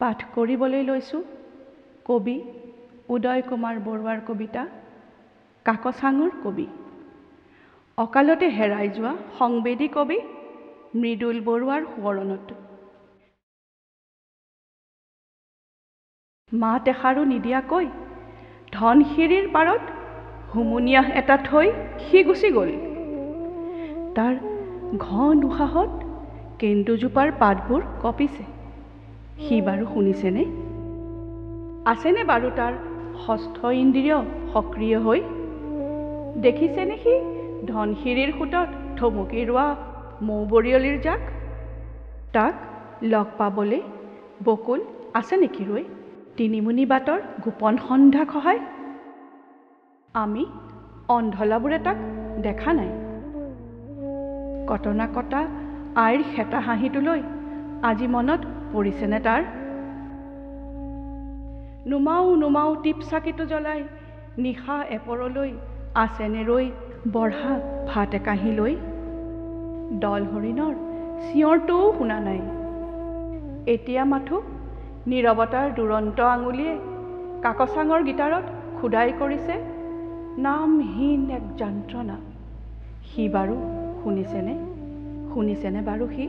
পাঠ কৰিবলৈ লৈছোঁ কবি উদয় কুমাৰ বৰুৱাৰ কবিতা কাকচাঙৰ কবি। অকালতে হেৰাই যোৱা সংবেদী কবি মৃদুল বৰুৱাৰ সোঁৱৰণত। মাত এষাৰো নিদিয়াকৈ ধনশিৰিৰ পাৰত হুমুনিয়াহ এটা থৈ সি গুচি গ'ল। তাৰ ঘন উশাহত কেন্দুজোপাৰ পাতবোৰ কঁপিছে। সি বাৰু শুনিছেনে? আছেনে বাৰু তাৰ ষষ্ঠ ইন্দ্ৰিয় সক্ৰিয় হৈ? দেখিছেনে সি ধনশিৰিৰ সোঁতত থমকি ৰোৱা মৌ বৰিয়লিৰ জাক? তাক লগ পাবলৈ বকুল আছে নেকি ৰৈ তিনিমুনি বাটৰ গোপন সন্ধ্যা খহাই? আমি অন্ধলাবোৰে তাক দেখা নাই। কটনা কটা আইৰ হেতা হাঁহিটোলৈ আজি মনত পৰিছেনে তাৰ? নুমাও নুমাও টিপ চাকিটো জ্বলাই নিশা এপৰলৈ আছেনে ৰৈ বঢ়া ভাত একাঁহী লৈ? দল হৰিণৰ চিঞৰটোও শুনা নাই। এতিয়া মাথো নীৰৱতাৰ দুৰন্ত আঙুলিয়ে কাকচাঙৰ গীটাৰত খোদাই কৰিছে নামহীন এক যন্ত্ৰণা। সি বাৰু শুনিছেনে বাৰু সি?